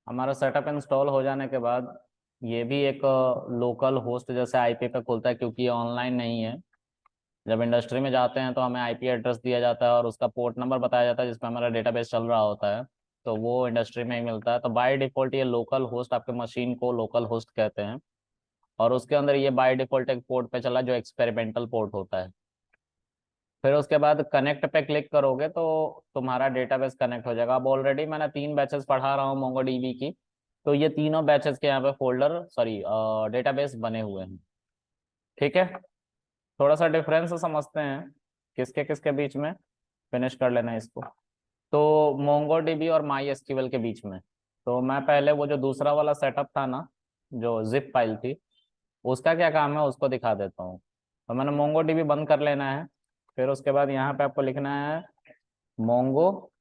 हमारा setup install हो जाने के बाद ये भी एक लोकल होस्ट जैसे आईपी पे खुलता है, क्योंकि ये ऑनलाइन नहीं है। जब इंडस्ट्री में जाते हैं तो हमें आईपी एड्रेस दिया जाता है और उसका पोर्ट नंबर बताया जाता है जिसमें हमारा डेटाबेस चल रहा होता है। तो वो इंडस्ट्री में ही मिलता है। तो बाय डिफॉल्ट ये लोकल होस्ट, आपके मशीन को लोकल होस्ट कहते हैं। और उसके अंदर ये बाय डिफॉल्ट एक पोर्ट पे चला जो एक्सपेरिमेंटल पोर्ट होता है। फिर उसके बाद कनेक्ट पे क्लिक करोगे तो तुम्हारा डेटाबेस कनेक्ट हो जाएगा। अब ऑलरेडी मैंने 3 बैचेस पढ़ा रहा हूँ मोंगोडीबी की। तो ये तीनों बैचेस के यहाँ पे फोल्डर सॉरी डेटाबेस बने हुए हैं। ठीक है। थोड़ा सा डिफरेंस समझते हैं किसके किसके बीच में। फिनिश कर लेना इसको। तो मोंगोडीबी और माई एसक्यूएल के बीच में। तो मैं पहले वो जो दूसरा वाला सेटअप था ना, जो जिप फाइल थी, उसका क्या काम है उसको दिखा देता हूँ। तो मैंने मोंगोडीबी बंद कर लेना है। फिर उसके बाद यहाँ पे आपको लिखना है मोंगो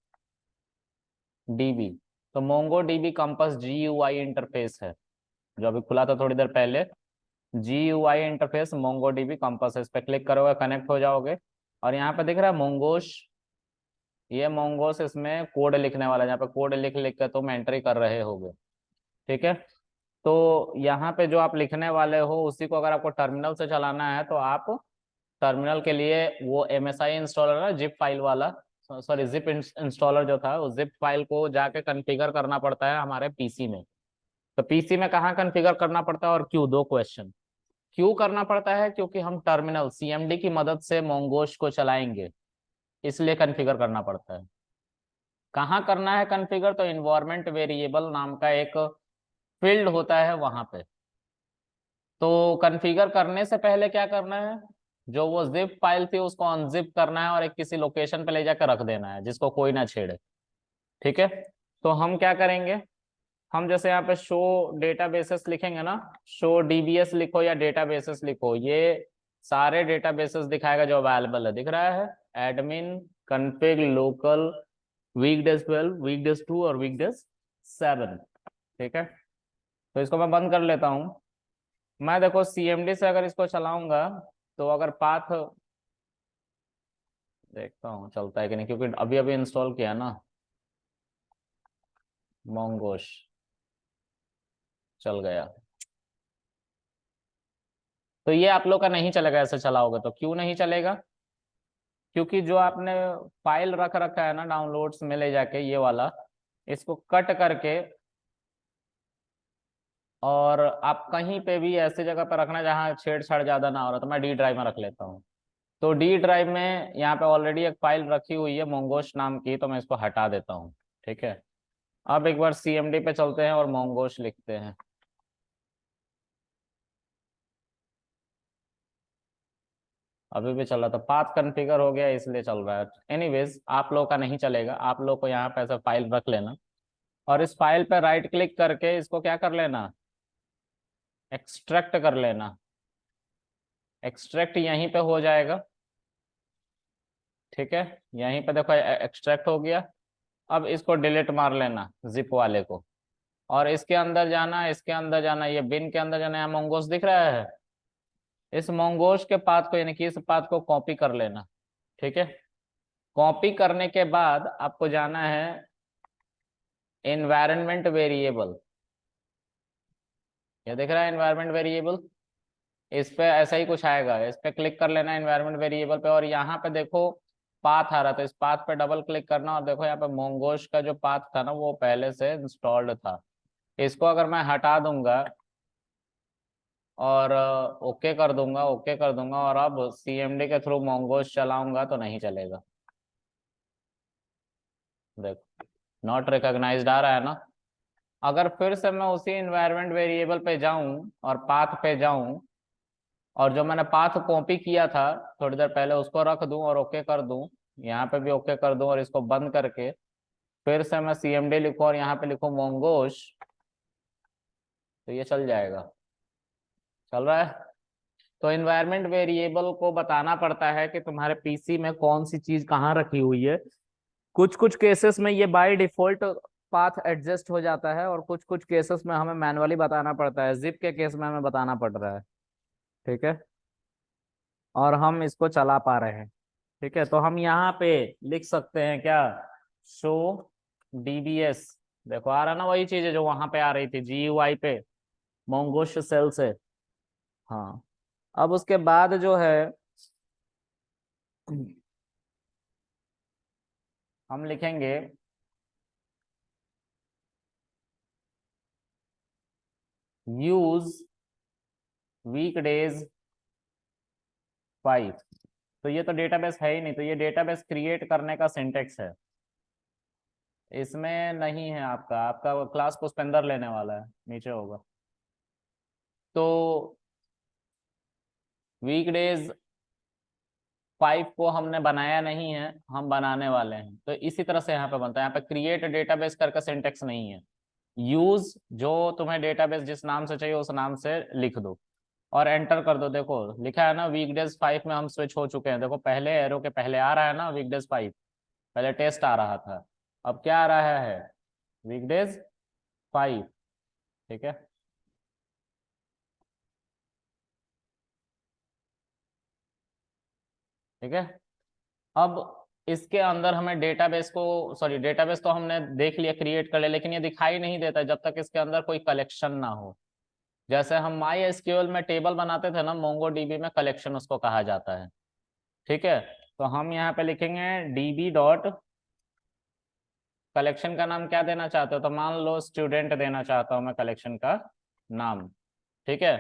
डीबी। तो Mongo dB compass GUI interface है, जो अभी खुला था थोड़ी देर पहले। GUI interface Mongo dB compass है, इस पर क्लिक करोगे कनेक्ट हो जाओगे। और यहाँ पे दिख रहा है मोंगोश। ये मोंगोस इसमें कोड लिखने वाला है, यहाँ पे कोड लिख लिख के तुम एंट्री कर रहे होगे। ठीक है। तो यहाँ पे जो आप लिखने वाले हो उसी को अगर आपको टर्मिनल से चलाना है तो आप टर्मिनल के लिए वो MSI इंस्टॉलर है जिप फाइल वाला, सॉरी जिप इंस्टॉलर जो था उस जिप फाइल को जाके कॉन्फ़िगर करना पड़ता है हमारे पीसी में। तो पीसी में कहाँ कॉन्फ़िगर करना पड़ता है और क्यों, दो क्वेश्चन। क्यों करना पड़ता है? क्योंकि हम टर्मिनल CMD की मदद से मोंगोश को चलाएंगे, इसलिए कॉन्फ़िगर करना पड़ता है। कहाँ करना है कॉन्फ़िगर? तो इन्वायरमेंट वेरिएबल नाम का एक फील्ड होता है वहां पे। तो कॉन्फ़िगर करने से पहले क्या करना है, जो वो जिप फाइल थी उसको अनजिप करना है और एक किसी लोकेशन पे ले जाकर रख देना है जिसको कोई ना छेड़े। ठीक है। तो हम क्या करेंगे, हम जैसे यहाँ पे शो डेटाबेसेस लिखेंगे ना, शो DBS लिखो या डेटाबेसेस लिखो, ये सारे डेटाबेसेस दिखाएगा जो अवेलेबल है। दिख रहा है admin config local weekdays 12 weekdays 2 और वीकडेज 7। ठीक है। तो इसको मैं बंद कर लेता हूँ। मैं देखो CMD से अगर इसको चलाऊंगा तो अगर पाथ, देखता हूँ चलता है कि नहीं, क्योंकि अभी अभी इंस्टॉल किया ना मोंगोश। चल गया। तो ये आप लोग का नहीं चलेगा ऐसे चलाओगे तो। क्यों नहीं चलेगा? क्योंकि जो आपने फाइल रख रखा है ना डाउनलोड्स में ले जाके, ये वाला, इसको कट करके और आप कहीं पे भी ऐसी जगह पर रखना जहाँ छेड़छाड़ ज्यादा ना हो रहा। तो मैं D ड्राइव में रख लेता हूँ। तो D ड्राइव में यहाँ पे ऑलरेडी एक फाइल रखी हुई है मोंगोश नाम की, तो मैं इसको हटा देता हूँ। ठीक है। अब एक बार CMD पे चलते हैं और मोंगोश लिखते हैं। अभी भी चल रहा था, पाथ कॉन्फ़िगर हो गया इसलिए चल रहा है। एनीवेज आप लोग का नहीं चलेगा, आप लोग को यहाँ पे ऐसा फाइल रख लेना और इस फाइल पे राइट क्लिक करके इसको क्या कर लेना, एक्सट्रैक्ट कर लेना। एक्सट्रैक्ट यहीं पे हो जाएगा। ठीक है। यहीं पे देखो एक्सट्रैक्ट हो गया। अब इसको डिलीट मार लेना जिप वाले को, और इसके अंदर जाना, इसके अंदर जाना, ये बिन के अंदर जाना। यहाँ मोंगोस दिख रहा है, इस मोंगोस के पाथ को यानी कि इस पाथ को कॉपी कर लेना। ठीक है। कॉपी करने के बाद आपको जाना है एनवायरनमेंट वेरिएबल। ये दिख रहा है एनवायरनमेंट वेरिएबल, इस पे ऐसा ही कुछ आएगा, इस पे क्लिक कर लेना एनवायरनमेंट वेरिएबल पे। और यहाँ पे देखो पाथ आ रहा था, इस पाथ पे डबल क्लिक करना और देखो यहाँ पे मोंगोश का जो पाथ था ना वो पहले से इंस्टॉल्ड था। इसको अगर मैं हटा दूंगा और ओके कर दूंगा, ओके कर दूंगा, और अब CMD के थ्रू मोंगोश चलाऊंगा तो नहीं चलेगा। देखो नॉट रिकॉग्नाइज्ड आ रहा है ना। अगर फिर से मैं उसी इन्वायरमेंट वेरिएबल पे जाऊं और पाथ पे जाऊं और जो मैंने पाथ कॉपी किया था थोड़ी देर पहले उसको रख दूं और ओके कर दूं, यहाँ पे भी ओके कर दूं और इसको बंद करके फिर से मैं CMD लिखूं और यहाँ पे लिखूं मोंगोश, तो ये चल जाएगा। चल रहा है। तो इन्वायरमेंट वेरिएबल को बताना पड़ता है कि तुम्हारे पीसी में कौन सी चीज कहाँ रखी हुई है। कुछ कुछ केसेस में ये बाय डिफॉल्ट पाथ एडजस्ट हो जाता है और कुछ कुछ केसेस में हमें मैनुअली बताना पड़ता है। जिप के केस में हमें बताना पड़ रहा है। ठीक है। और हम इसको चला पा रहे हैं। ठीक है। तो हम यहाँ पे लिख सकते हैं क्या, शो DBS देखो आ रहा ना, वही चीज है जो वहां पे आ रही थी GUI पे, मोंगोश सेल से। हाँ, अब उसके बाद जो है हम लिखेंगे यूज वीकडेज 5। तो ये तो डेटाबेस है ही नहीं, तो ये डेटाबेस क्रिएट करने का सिंटेक्स है। इसमें नहीं है आपका, आपका क्लास पुष्पेंदर लेने वाला है, नीचे होगा। तो वीकडेज 5 को हमने बनाया नहीं है, हम बनाने वाले हैं, तो इसी तरह से यहाँ पे बनता है। यहाँ पे क्रिएट डेटाबेस करके सिंटेक्स नहीं है। यूज, जो तुम्हें डेटाबेस जिस नाम से चाहिए उस नाम से लिख दो और एंटर कर दो। देखो लिखा है ना वीकडेज 5 में हम स्विच हो चुके हैं। देखो पहले एरो के पहले आ रहा है ना वीकडेज 5, पहले टेस्ट आ रहा था, अब क्या आ रहा है, वीकडेज 5। ठीक है, ठीक है। अब इसके अंदर हमें डेटाबेस को, सॉरी डेटाबेस तो हमने देख लिया, क्रिएट कर लिया, लेकिन ये दिखाई नहीं देता जब तक इसके अंदर कोई कलेक्शन ना हो। जैसे हम माई एसक्यूएल में टेबल बनाते थे ना, मोंगो डीबी में कलेक्शन उसको कहा जाता है। ठीक है, तो हम यहाँ पे लिखेंगे डीबी डॉट कलेक्शन का नाम क्या देना चाहते हो, तो मान लो स्टूडेंट देना चाहता हूँ मैं कलेक्शन का नाम। ठीक है,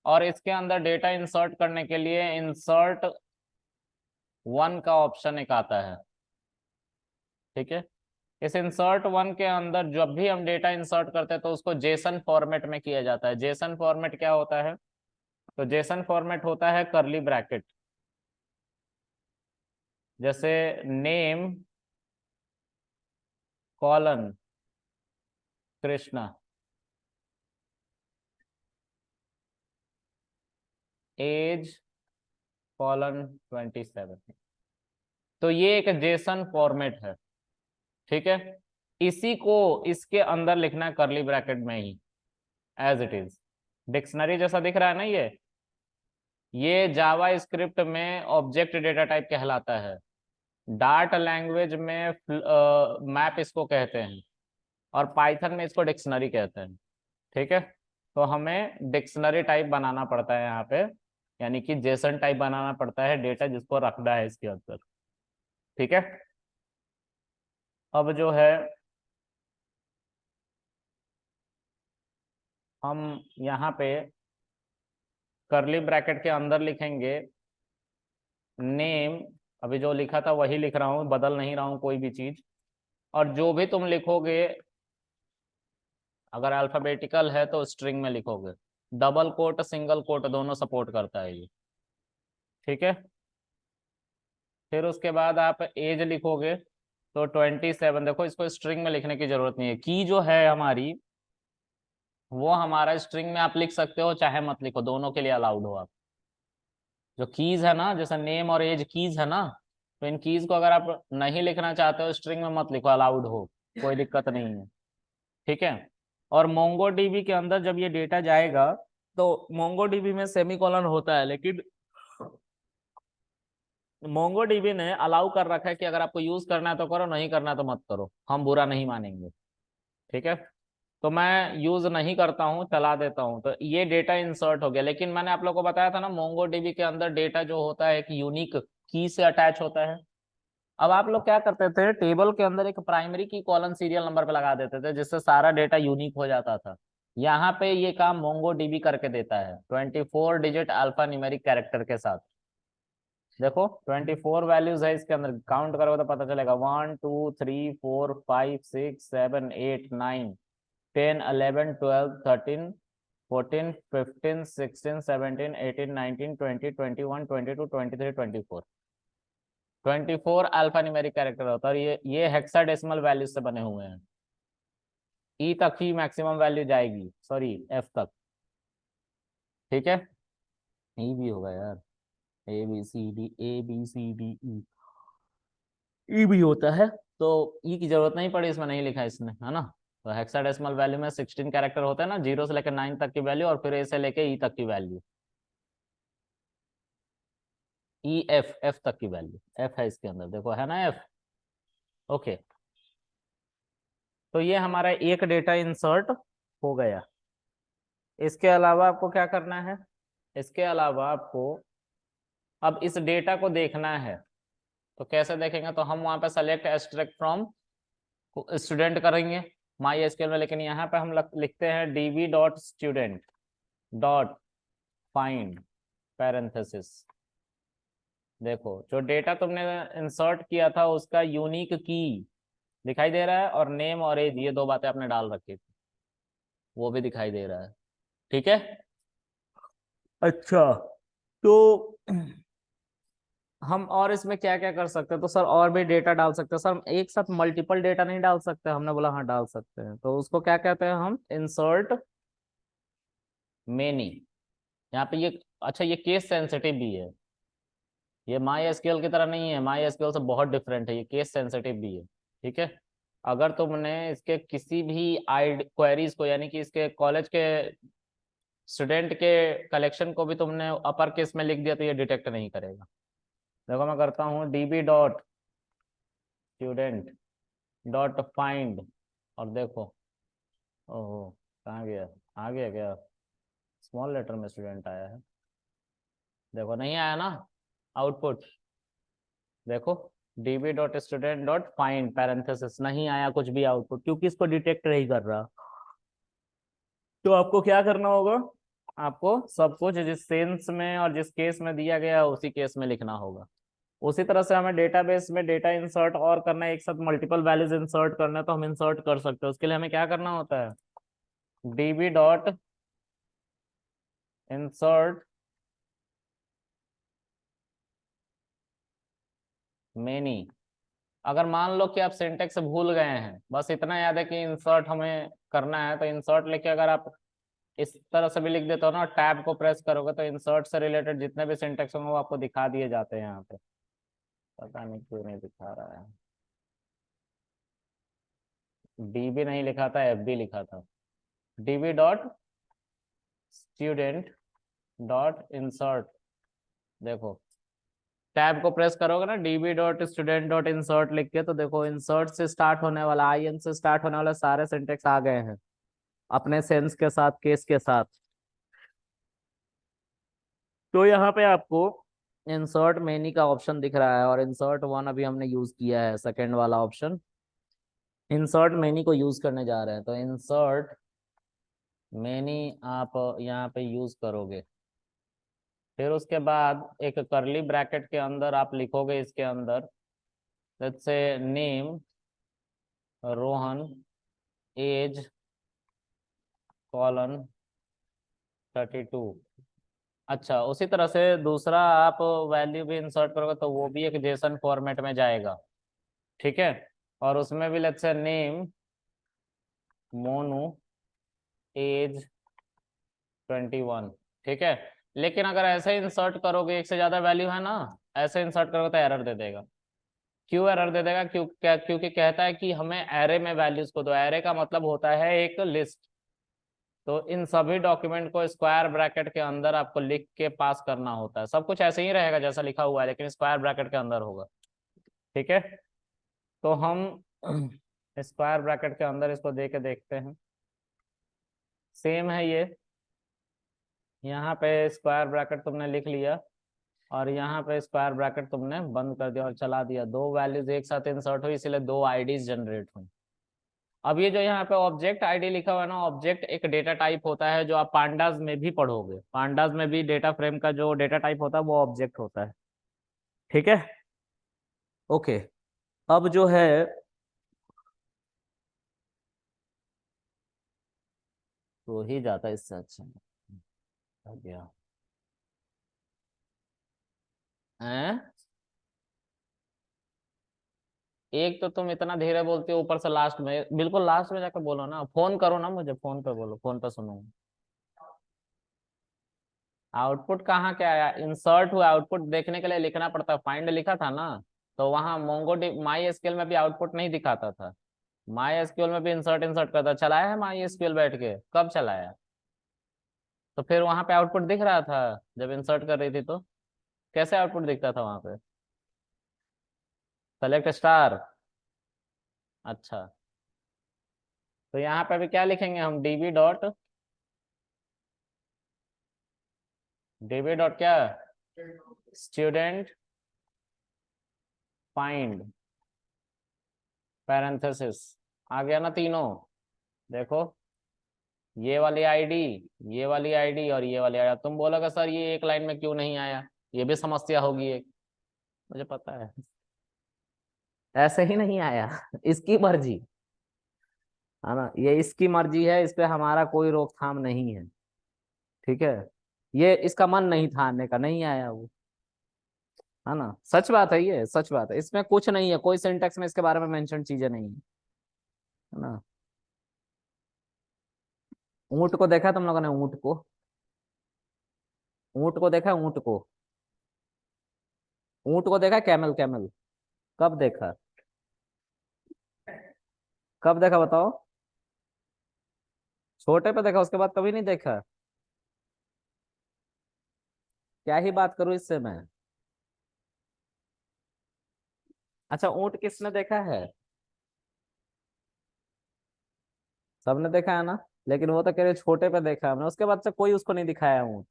और इसके अंदर डेटा इंसर्ट करने के लिए इंसर्ट 1 का ऑप्शन एक आता है। ठीक है, इस इंसर्ट 1 के अंदर जब भी हम डेटा इंसर्ट करते हैं तो उसको जेसन फॉर्मेट में किया जाता है। जेसन फॉर्मेट क्या होता है, तो जेसन फॉर्मेट होता है करली ब्रैकेट, जैसे name colon Krishna, age colon 27। तो ये एक जेसन फॉर्मेट है। ठीक है, इसी को इसके अंदर लिखना है करली ब्रैकेट में ही, एज इट इज। डिक्शनरी जैसा दिख रहा है ना ये जावा स्क्रिप्ट में ऑब्जेक्ट डेटा टाइप कहलाता है, डार्ट लैंग्वेज में मैप इसको कहते हैं, और पाइथन में इसको डिक्शनरी कहते हैं। ठीक है, तो हमें डिक्शनरी टाइप बनाना पड़ता है यहाँ पे, यानी कि जेसन टाइप बनाना पड़ता है डेटा जिसको रखना है इसके अंदर। ठीक है, अब जो है हम यहाँ पे करली ब्रैकेट के अंदर लिखेंगे नेम, अभी जो लिखा था वही लिख रहा हूँ, बदल नहीं रहा हूँ कोई भी चीज। और जो भी तुम लिखोगे, अगर अल्फाबेटिकल है तो स्ट्रिंग में लिखोगे, डबल कोट सिंगल कोट दोनों सपोर्ट करता है ये। ठीक है, फिर उसके बाद आप एज लिखोगे तो 27। देखो इसको स्ट्रिंग में लिखने की जरूरत नहीं है, की जो है हमारी वो हमारा स्ट्रिंग में आप लिख सकते हो चाहे मत लिखो, दोनों के लिए अलाउड हो आप। जो कीज है ना, जैसे नेम और एज कीज है ना, तो इन कीज को अगर आप नहीं लिखना चाहते हो स्ट्रिंग में मत लिखो, अलाउड हो, कोई दिक्कत नहीं है। ठीक है, और मोंगो डीबी के अंदर जब ये डेटा जाएगा तो मोंगो डीबी में सेमीकोलन होता है, लेकिन मोंगो डीबी ने अलाउ कर रखा है कि अगर आपको यूज करना है तो करो, नहीं करना है तो मत करो, हम बुरा नहीं मानेंगे। ठीक है, तो मैं यूज नहीं करता हूँ, चला देता हूँ, तो ये डेटा इंसर्ट हो गया। लेकिन मैंने आप लोगों को बताया था ना मोंगो डीबी के अंदर डेटा जो होता है एक यूनिक की से अटैच होता है। अब आप लोग क्या करते थे, टेबल के अंदर एक प्राइमरी की कॉलम सीरियल नंबर पे लगा देते थे जिससे सारा डेटा यूनिक हो जाता था। यहाँ पे ये काम मोंगो डीबी करके देता है 24 डिजिट अल्फा न्यूमेरिक कैरेक्टर के साथ। देखो 24 वैल्यूज है इसके अंदर, काउंट करोगे तो पता चलेगा 1 2 3 4 5 6 7 8 9 10 11 12 13 14 15 16 17 18 19 20 21 22 23 24। 24 अल्फा न्यूमेरिक कैरेक्टर होता है, और ये हेक्साडेसिमल वैल्यू से बने हुए हैं। ई तक ही मैक्सिमम वैल्यू जाएगी, सॉरी एफ तक। ठीक है, ई भी होगा यार, A B C D, A B C D E, E भी होता है। तो ई की जरूरत नहीं पड़ी, इसमें नहीं लिखा है इसने, है ना। तो हेक्साडेसिमल वैल्यू में 16 कैरेक्टर होते हैं ना, 0 से लेकर 9 तक की वैल्यू, और फिर ए से लेकर ई तक की वैल्यू, ई एफ, एफ तक की वैल्यू, एफ है इसके अंदर, देखो है ना एफ। ओके, तो ये हमारा एक डेटा इंसर्ट हो गया। इसके अलावा आपको क्या करना है, इसके अलावा आपको अब इस डेटा को देखना है। तो कैसे देखेंगे, तो हम वहां पे सेलेक्ट एक्सट्रैक्ट फ्रॉम स्टूडेंट करेंगे माई एसक्यूएल में, लेकिन यहाँ पे हम लिखते हैं db dot student dot find parenthesis. देखो जो डेटा तुमने इंसर्ट किया था उसका यूनिक की दिखाई दे रहा है, और नेम और एज ये दो बातें आपने डाल रखी थी वो भी दिखाई दे रहा है। ठीक है। अच्छा, तो हम और इसमें क्या क्या कर सकते हैं, तो सर और भी डेटा डाल सकते हैं। सर एक साथ मल्टीपल डेटा नहीं डाल सकते, हमने बोला हाँ डाल सकते हैं। तो उसको क्या कहते हैं हम, इंसर्ट मेनी। यहाँ पे ये, अच्छा ये केस सेंसिटिव भी है, ये माई एसक्यूएल की तरह नहीं है, माई एसक्यूएल से बहुत डिफरेंट है, ये केस सेंसिटिव भी है। ठीक है। अगर तुमने इसके किसी भी आई क्वेरीज को, यानी कि इसके कॉलेज के स्टूडेंट के कलेक्शन को भी तुमने अपर केस में लिख दिया तो ये डिटेक्ट नहीं करेगा। देखो मैं करता हूँ db dot student dot find, और देखो, ओहो कहाँ गया, आ गया क्या, स्मॉल लेटर में स्टूडेंट आया है। देखो नहीं आया ना आउटपुट, देखो db dot student dot find parenthesis नहीं आया कुछ भी आउटपुट, क्योंकि इसको डिटेक्ट नहीं कर रहा। तो आपको क्या करना होगा, आपको सब कुछ जिस सेंस में और जिस केस में दिया गया है उसी केस में लिखना होगा। उसी तरह से हमें डेटाबेस में डेटा इंसर्ट और करना है, एक साथ मल्टीपल वैल्यूज इंसर्ट करना है तो हम इंसर्ट कर सकते हैं। उसके लिए हमें क्या करना होता है, db डॉट इंसर्ट मेनी। अगर मान लो कि आप सिंटेक्स भूल गए हैं, बस इतना याद है कि इंसर्ट हमें करना है, तो इंसर्ट लिखे अगर आप इस तरह से भी लिख देते हो ना, टैब को प्रेस करोगे तो इंसर्ट से रिलेटेड जितने भी सिंटेक्स होंगे वो आपको दिखा दिए जाते हैं यहाँ पे। पता नहीं क्यों नहीं दिखा रहा है, db नहीं लिखा था, fb लिखा था। db dot student dot insert, देखो टैब को प्रेस करोगे ना, db dot student dot insert लिख के, तो देखो इंसर्ट से स्टार्ट होने वाला, in से स्टार्ट होने वाला सारे सिंटेक्स आ गए हैं अपने सेंस के साथ, केस के साथ। तो यहाँ पे आपको इंसर्ट मेनी का ऑप्शन दिख रहा है, और इंसर्ट वन अभी हमने यूज किया है, सेकंड वाला ऑप्शन। इंसर्ट मेनी को यूज करने जा रहे हैं, तो इंसर्ट मेनी आप यहाँ पे यूज करोगे। फिर उसके बाद एक करली ब्रैकेट के अंदर आप लिखोगे, इसके अंदर let's say name Rohan as colon 32। अच्छा उसी तरह से दूसरा आप वैल्यू भी इंसर्ट करोगे तो वो भी एक जेसन फॉर्मेट में जाएगा। ठीक है। और उसमें भी let's say name Monu as 21। ठीक है। लेकिन अगर ऐसे इंसर्ट करोगे, एक से ज्यादा वैल्यू है ना, ऐसे इंसर्ट करोगे तो एरर दे देगा। क्यों एरर दे देगा, क्योंकि कहता है कि हमें एरे में वैल्यूज को दो। एरे का मतलब होता है एक लिस्ट। तो इन सभी डॉक्यूमेंट को स्क्वायर ब्रैकेट के अंदर आपको लिख के पास करना होता है। सब कुछ ऐसे ही रहेगा जैसा लिखा हुआ है, लेकिन स्क्वायर ब्रैकेट के अंदर होगा। ठीक है। तो हम स्क्वायर ब्रैकेट के अंदर इसको दे के देखते हैं। सेम है ये, यहाँ पे स्क्वायर ब्रैकेट तुमने लिख लिया, और यहाँ पे स्क्वायर ब्रैकेट तुमने बंद कर दिया और चला दिया। दो वैल्यूज एक साथ इंसर्ट हुई, इसलिए दो आईडीज जनरेट हुई। अब ये जो यहाँ पे ऑब्जेक्ट आईडी लिखा हुआ है ना, ऑब्जेक्ट एक डेटा टाइप होता है जो आप पांडास में भी पढ़ोगे। पांडास में भी डेटा फ्रेम का जो डेटा टाइप होता है वो ऑब्जेक्ट होता है। ठीक है। ओके। अब जो है, तो ही जाता है इससे अच्छा हो गया हैं। एक तो तुम इतना धीरे बोलते हो, ऊपर से लास्ट में, बिल्कुल लास्ट में जाकर बोलो ना, फोन करो ना मुझे, फोन पे बोलो, फोन पे सुनो। आउटपुट कहाँ क्या आया, इंसर्ट हुआ, आउटपुट देखने के लिए लिखना पड़ता है। फाइंड लिखा था ना, तो वहां मोंगो माई एसक्यूएल में भी आउटपुट नहीं दिखाता था। माई एसक्यूएल में भी इंसर्ट इंसर्ट करता, चलाया है माई एसक्यूएल बैठ के, कब चलाया, तो फिर वहां पे आउटपुट दिख रहा था जब इंसर्ट कर रही थी तो। कैसे आउटपुट दिखता था वहां पे, सेलेक्ट स्टार। अच्छा तो यहाँ पे अभी क्या लिखेंगे हम, डीबी डॉट क्या, स्टूडेंट फाइंड पैरेंथेसिस, आ गया ना तीनों। देखो ये वाली आईडी, ये वाली आईडी और ये वाली आईडी। तुम बोलोगे सर ये एक लाइन में क्यों नहीं आया, ये भी समस्या होगी एक, मुझे पता है। ऐसे ही नहीं आया इसकी मर्जी, है ना, ये इसकी मर्जी है, इस पे हमारा कोई रोकथाम नहीं है। ठीक है, ये इसका मन नहीं था आने का, नहीं आया वो, है ना, सच बात है, ये सच बात है, इसमें कुछ नहीं है, कोई सिंटेक्स में इसके बारे में मेंशन चीजें नहीं है ना। ऊंट को देखा तुम लोगों ने, ऊंट को, ऊंट को देखा, ऊंट को, ऊंट को देखा, कैमल, कैमल, कब देखा, कब देखा बताओ, छोटे पे देखा, उसके बाद कभी नहीं देखा। क्या ही बात करूं इससे मैं। अच्छा ऊंट किसने देखा है, सबने देखा है ना, लेकिन वो तो कह रहे छोटे पे देखा हमने, उसके बाद से कोई उसको नहीं दिखाया ऊंट।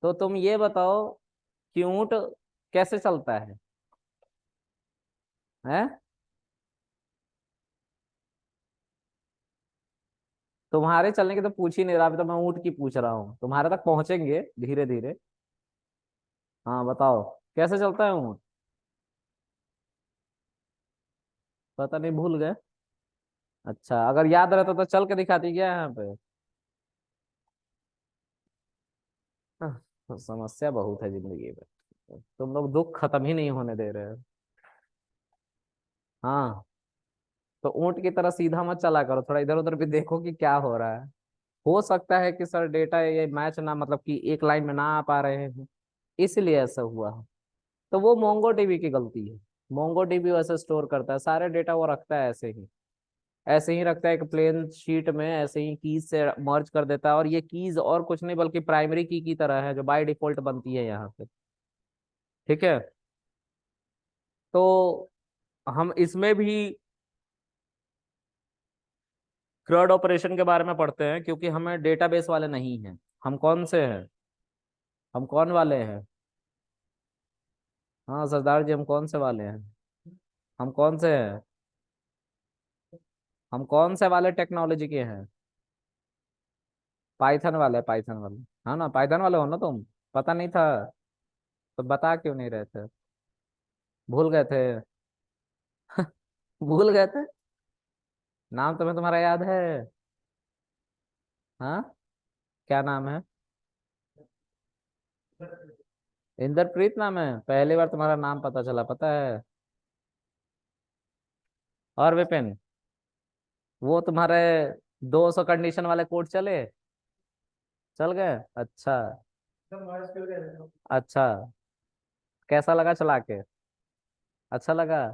तो तुम ये बताओ कि ऊंट कैसे चलता है, हैं? तुम्हारे चलने की तो पूछ ही नहीं रहा, अभी तो मैं ऊंट की पूछ रहा हूँ, तुम्हारे तक पहुंचेंगे धीरे धीरे। हाँ बताओ, कैसे चलता है ऊंट, पता नहीं, भूल गए। अच्छा अगर याद रहता तो चल के दिखाती क्या यहाँ पे। हाँ, तो समस्या बहुत है जिंदगी में, तुम लोग दुख खत्म ही नहीं होने दे रहे हो। हाँ, तो ऊंट की तरह सीधा मत चला करो, थोड़ा इधर उधर भी देखो कि क्या हो रहा है। हो सकता है कि सर डेटा ये मैच ना, मतलब कि एक लाइन में ना आ पा रहे हैं, इसलिए ऐसा हुआ है। तो वो मोंगो डीबी की गलती है, मोंगो डीबी वैसे स्टोर करता है सारे डेटा, वो रखता है ऐसे ही, ऐसे ही रखता है एक प्लेन शीट में, ऐसे ही कीज से मर्ज कर देता है, और ये कीज और कुछ नहीं बल्कि प्राइमरी की तरह है जो बाय डिफॉल्ट बनती है यहाँ पे। ठीक है, तो हम इसमें भी क्रड ऑपरेशन के बारे में पढ़ते हैं, क्योंकि हमें डेटाबेस वाले नहीं हैं। हम कौन से हैं, हम कौन वाले हैं, हाँ सरदार जी, हम कौन से वाले हैं, हम कौन से हैं, हम कौन से वाले टेक्नोलॉजी के हैं, पाइथन वाले, पाइथन वाले, हाँ ना, पाइथन वाले हो ना तुम, पता नहीं था, तो बता क्यों नहीं रहे थे, भूल गए थे भूल गए थे, नाम तुम्हें तुम्हारा याद है, हाँ, क्या नाम है, इंद्रप्रीत नाम है, पहली बार तुम्हारा नाम पता चला, पता है। और विपिन, वो तुम्हारे 200 कंडीशन वाले कोड चले, चल गए, अच्छा, अच्छा, कैसा लगा चला के, अच्छा लगा,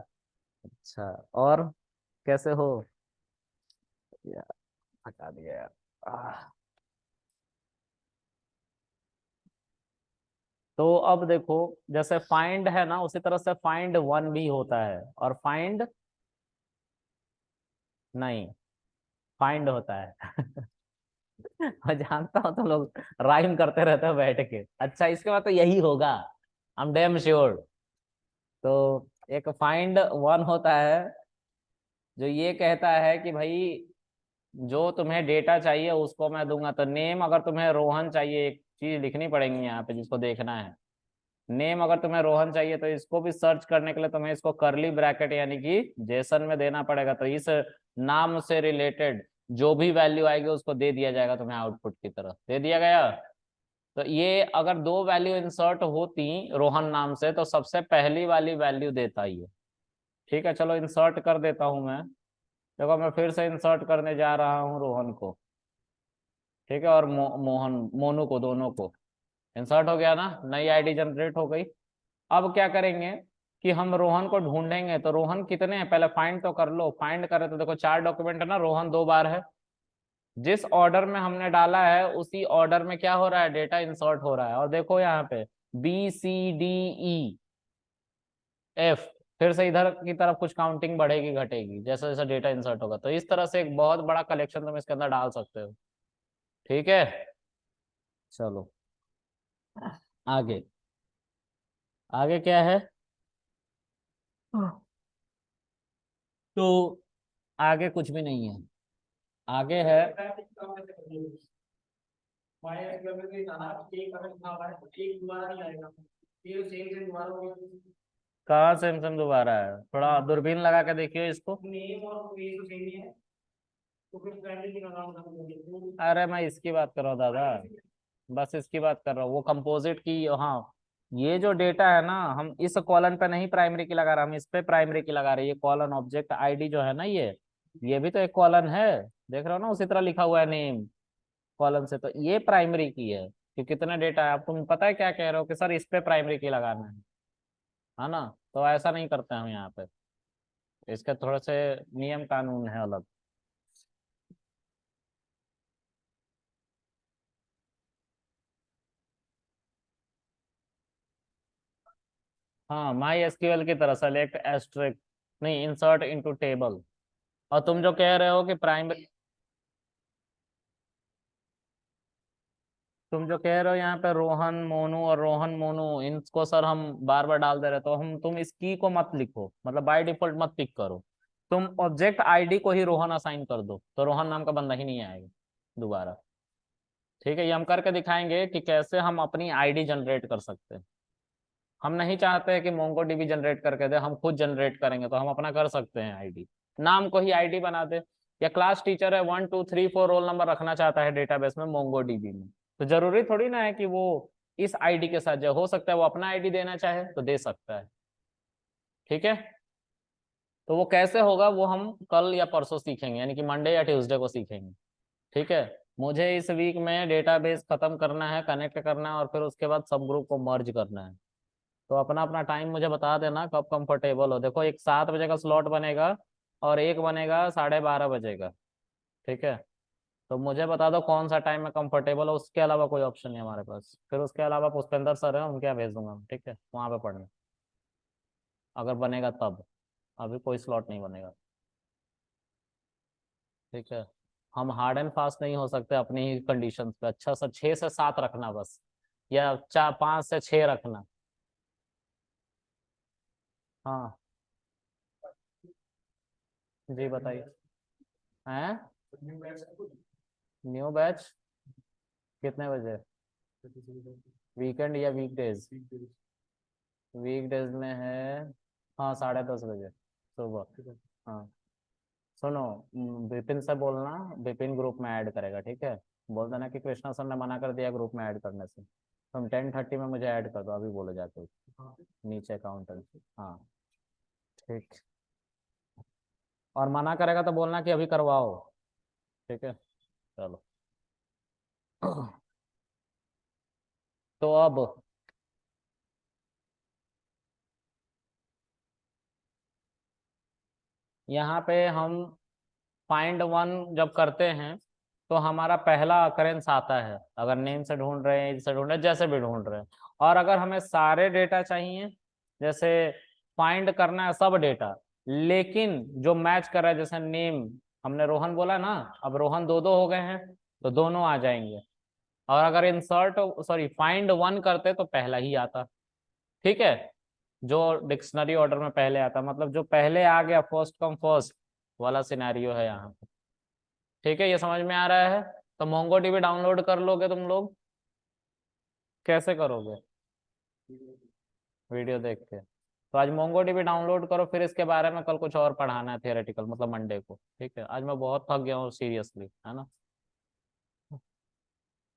अच्छा, और कैसे हो, यार हटा दिया यार। आह। तो अब देखो, जैसे फाइंड है ना, उसी तरह से फाइंड वन भी होता है, और फाइंड नहीं, फाइंड होता है मैं जानता हूँ तुम लोग राइम करते रहते हो बैठ के, अच्छा इसके बाद तो यही होगा, आई एम डेम श्योर। तो एक फाइंड वन होता है जो ये कहता है कि भाई जो तुम्हें डेटा चाहिए उसको मैं दूंगा, तो नेम अगर तुम्हें रोहन चाहिए, एक चीज लिखनी पड़ेगी यहाँ पे जिसको देखना है, नेम अगर तुम्हें रोहन चाहिए तो इसको भी सर्च करने के लिए तुम्हें इसको करली ब्रैकेट यानी कि जेसन में देना पड़ेगा, तो इस नाम से रिलेटेड जो भी वैल्यू आएगी उसको दे दिया जाएगा तुम्हें, आउटपुट की तरफ दे दिया गया। तो ये अगर दो वैल्यू इंसर्ट होती रोहन नाम से तो सबसे पहली वाली वैल्यू देता ही है। ठीक है, चलो इंसर्ट कर देता हूं मैं, देखो मैं फिर से इंसर्ट करने जा रहा हूँ रोहन को, ठीक है, और मोहन, मोनू को, दोनों को इंसर्ट हो गया ना, नई आईडी जनरेट हो गई। अब क्या करेंगे कि हम रोहन को ढूंढेंगे, तो रोहन कितने हैं पहले फाइंड तो कर लो, फाइंड करे तो देखो 4 डॉक्यूमेंट है ना, रोहन 2 बार है, जिस ऑर्डर में हमने डाला है उसी ऑर्डर में क्या हो रहा है, डेटा इंसर्ट हो रहा है, और देखो यहाँ पे B C D E F, फिर से इधर की तरफ कुछ काउंटिंग बढ़ेगी घटेगी जैसे जैसे डेटा इंसर्ट होगा। तो इस तरह से एक बहुत बड़ा कलेक्शन तुम इसके अंदर डाल सकते हो। ठीक है, चलो आगे। आगे क्या है? तो आगे कुछ भी नहीं है, आगे है कहाँ सेम दोबारा है, थोड़ा दूरबीन लगा के देखियो इसको। अरे मैं इसकी बात कर रहा हूँ दादा, बस इसकी बात कर रहा हूँ, वो कंपोजिट की। हाँ, ये जो डेटा है ना, हम इस कॉलन पे नहीं प्राइमरी की लगा रहे, हम इस पे प्राइमरी की लगा रहे। ये कॉलन ऑब्जेक्ट आईडी जो है ना, ये भी तो एक कॉलन है, देख रहे हो ना, उसी तरह लिखा हुआ है नेम कॉलन से। तो ये प्राइमरी की है कि कितना डेटा है। अब तुम पता है क्या कह रहे हो कि सर इस पे प्राइमरी की लगाना है ना? तो ऐसा नहीं करते हम यहाँ पे, इसके थोड़े से नियम कानून है अलग। हाँ, माई एसक्यूएल की तरह सेलेक्ट एस्ट्रिक, नहीं इंसर्ट इनटू टेबल। और तुम जो कह रहे हो कि प्राइमरी, तुम जो कह रहे हो यहाँ पे रोहन मोनू और रोहन मोनू, इनको सर हम बार बार डाल दे रहे, तो हम, तुम इस की को मत लिखो, मतलब बाय डिफॉल्ट मत पिक करो। तुम ऑब्जेक्ट आईडी को ही रोहन असाइन कर दो, तो रोहन नाम का बंदा ही नहीं आएगा दोबारा। ठीक है, ये हम करके दिखाएंगे कि कैसे हम अपनी आईडी जनरेट कर सकते हैं। हम नहीं चाहते कि मोंगो डीबी जनरेट करके दे, हम खुद जनरेट करेंगे, तो हम अपना कर सकते हैं आईडी, नाम को ही आईडी बना दे। या क्लास टीचर है 1 2 3 4 रोल नंबर रखना चाहता है डेटाबेस में मोंगो डीबी में, तो जरूरी थोड़ी ना है कि वो इस आईडी के साथ जाए, हो सकता है वो अपना आईडी देना चाहे तो दे सकता है। ठीक है, तो वो कैसे होगा वो हम कल या परसों सीखेंगे, यानी कि मंडे या ट्यूसडे को सीखेंगे। ठीक है, मुझे इस वीक में डेटाबेस खत्म करना है, कनेक्ट करना है, और फिर उसके बाद सब ग्रुप को मर्ज करना है। तो अपना अपना टाइम मुझे बता देना कब कंफर्टेबल हो। देखो, एक 7 बजे का स्लॉट बनेगा और एक बनेगा 12:30 बजे का। ठीक है, तो मुझे बता दो कौन सा टाइम में कंफर्टेबल हो, उसके अलावा कोई ऑप्शन नहीं हमारे पास। फिर उसके अलावा पुष्पेंद्र सर है, उनके यहाँ भेज दूंगा मैं, ठीक है, वहाँ पे पढ़ना अगर बनेगा तब। अभी कोई स्लॉट नहीं बनेगा। ठीक है, हम हार्ड एंड फास्ट नहीं हो सकते अपनी ही कंडीशंस पे। अच्छा सर 6 से 7 रखना बस, या 5 से 6 रखना। हाँ जी बताइए। हैं? न्यू बैच कितने बजे? वीकेंड या वीकडेज? वीकडेज में है, हाँ 10:30 बजे सुबह। हाँ, सुनो, विपिन से बोलना, विपिन ग्रुप में ऐड करेगा, ठीक है। बोल देना कि कृष्णा सर ने मना कर दिया ग्रुप में ऐड करने से, तुम 10:30 में मुझे ऐड कर दो, अभी बोलो जाके नीचे काउंटर। हाँ ठीक, और मना करेगा तो बोलना कि अभी करवाओ। ठीक है, चलो। तो अब यहाँ पे हम फाइंड वन जब करते हैं तो हमारा पहला अकरेंस आता है, अगर नेम से ढूंढ रहे हैं, इससे ढूंढ रहे हैं, जैसे भी ढूंढ रहे हैं। और अगर हमें सारे डेटा चाहिए, जैसे फाइंड करना है सब डेटा, लेकिन जो मैच कर रहा है, जैसे नेम, हमने रोहन बोला ना, अब रोहन दो दो हो गए हैं, तो दोनों आ जाएंगे। और अगर इंसर्ट, सॉरी फाइंड वन करते तो पहला ही आता। ठीक है, जो डिक्शनरी ऑर्डर में पहले आता, मतलब जो पहले आ गया फर्स्ट कम फर्स्ट वाला सिनेरियो है यहाँ पे। ठीक है, ये समझ में आ रहा है? तो मोंगो डीबी डाउनलोड कर लोगे तुम लोग? कैसे करोगे? वीडियो देख के। तो आज मोंगो डीबी डाउनलोड करो, फिर इसके बारे में कल कुछ और पढ़ाना है थियोरेटिकल, मतलब मंडे को। ठीक है, आज मैं बहुत थक गया हूँ सीरियसली, है ना।